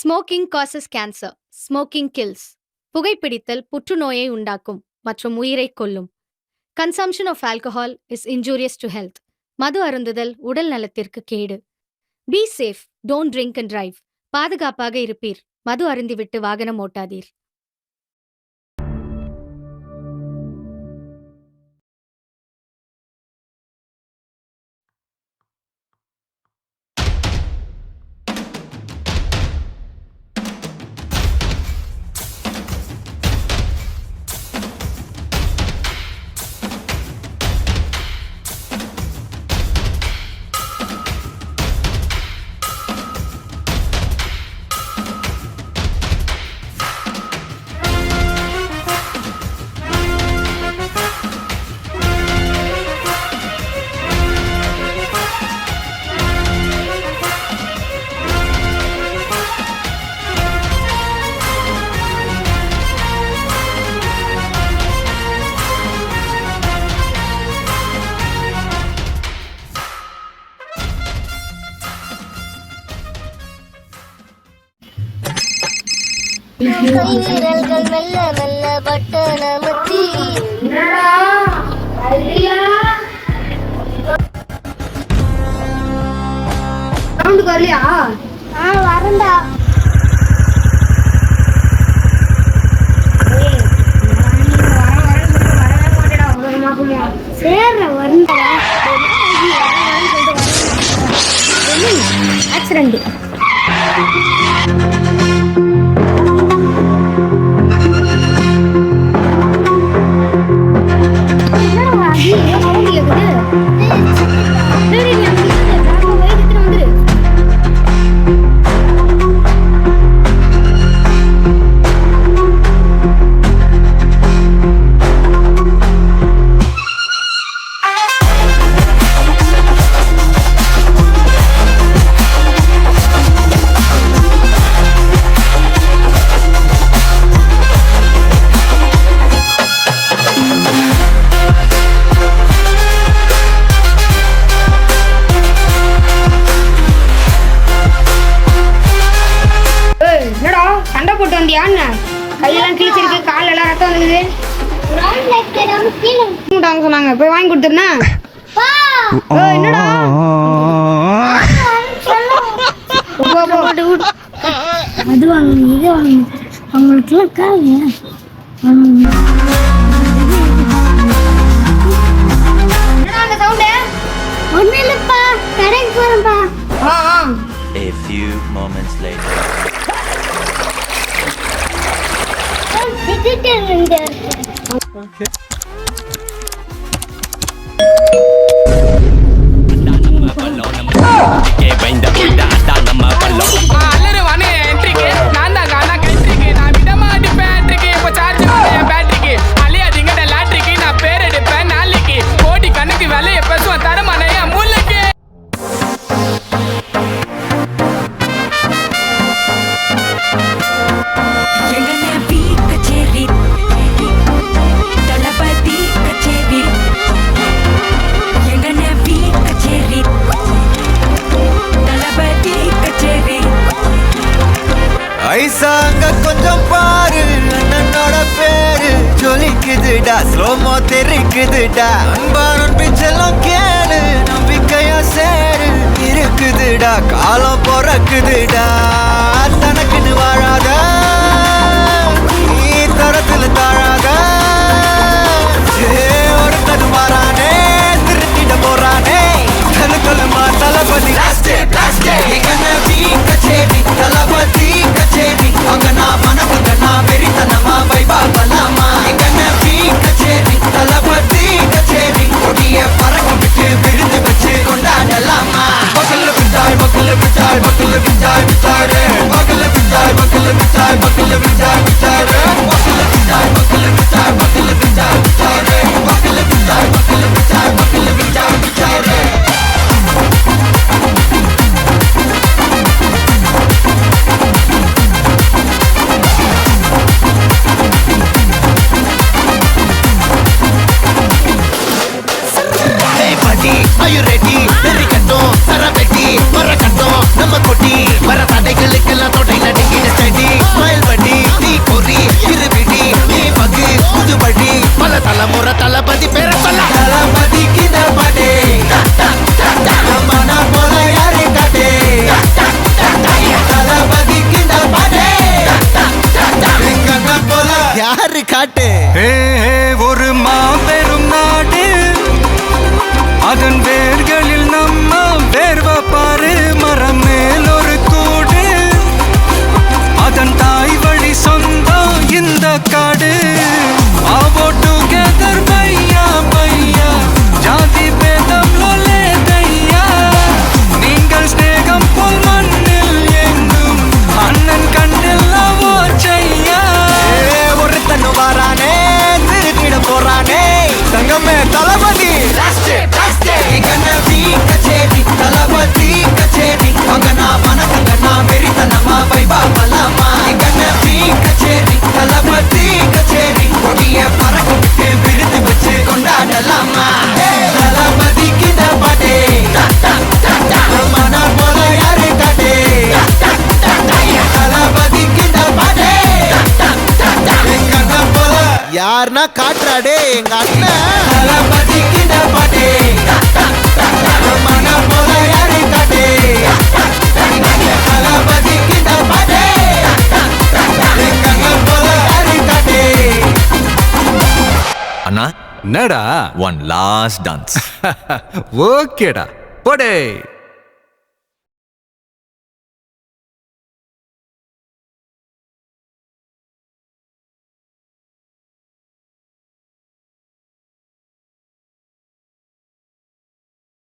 Smoking causes cancer. Smoking kills. புகைப்பிடித்தல் புற்றுநோயை உண்டாக்கும் மற்றும் உயிரை கொல்லும். Consumption of alcohol is injurious to health. மது அருந்துதல் உடல் நலத்திற்கு கேடு. Be safe, don't drink and drive. பாதுகாப்பாக இருப்பீர். மது அருந்திவிட்டு வாகனம் ஓட்டாதீர். கை விரல்கள் மெல்ல மெல்ல பட்டணமத்தி வரலையா? வரண்டா. சேர்ற வரண்டா. ஆக்சிடென்ட். கையெல்லாம் கிழிச்சிருக்கு, கால் எல்லாம் ரத்தம் வந்துக்குது. சொன்னாங்க போய் வாங்கி கொடுத்துருனா. என்னடா அது வாங்கணும், இது வாங்கணும், அவங்களுக்குலாம் காலையா ஒன்னும் இல்லப்பா, கடைக்கு போறேன்ப்பா. A few moments later. ஐசாங்க கொஞ்சம் பாரு, அண்ணனோட பேரு ஜொலிக்குதுடா, ஸ்லோமோ தெரிக்குதுடா, அன்பானன் பிச்செல்லாம் கேளு, நம்பிக்கையா சேரு, இருக்குதுடா, காலம் பொறக்குதுடா, தனக்குன்னு வாழாத, நீ தரத்துல தாழாத, ஒருத்தது மாறானே, திருட்டிட போறானே, கலுக்கலுமா தளபதி கச்சேரி, தளபதி கச்சேரி, அங்கனா மனசுகனா வெறித்தனமா வைபா பலாமா, எங்கனவி கச்சேரி, தளபதி கச்சேரி, கொடிய பறக்க விட்டு விழுந்து வச்சு கொண்டாடலாமா. பக்கல்ல விட்டாய் பக்கல்ல விட்டாய் பக்கல்ல விட்டாய் விட்டாரு, பக்கல்ல விட்டாய் பக்கல்ல விட்டாய் பக்கல்ல விட்டாய் விட்டாரு, பக்கல்ல விட்டாய் பக்கல்ல விட்டாய் பக்கல்ல விட்டாய் விட்டாரு, பக்கல்ல விட்டாய் பக்கல்ல விட்டாய் பக்கல்ல விட்டாய் விட்டாரு. Are you ready? Very கட்டும் சரவெட்டி வர கட்டும் நம்ம கொட்டி வர தடைகளுக்கெல்லாம் தொடை நடுங்கி யாருன்னா காட்டுறாடே எங்க அண்ணன் தளபதிக்கு இந்த பாட்டே மனம் போல யாரு காட்டே தளபதிக்கு இந்த பாட்டே கண்ணம் போல யாரு காட்டே அண்ணா என்னடா ஒன் லாஸ்ட் டான்ஸ் ஓகேடா போடே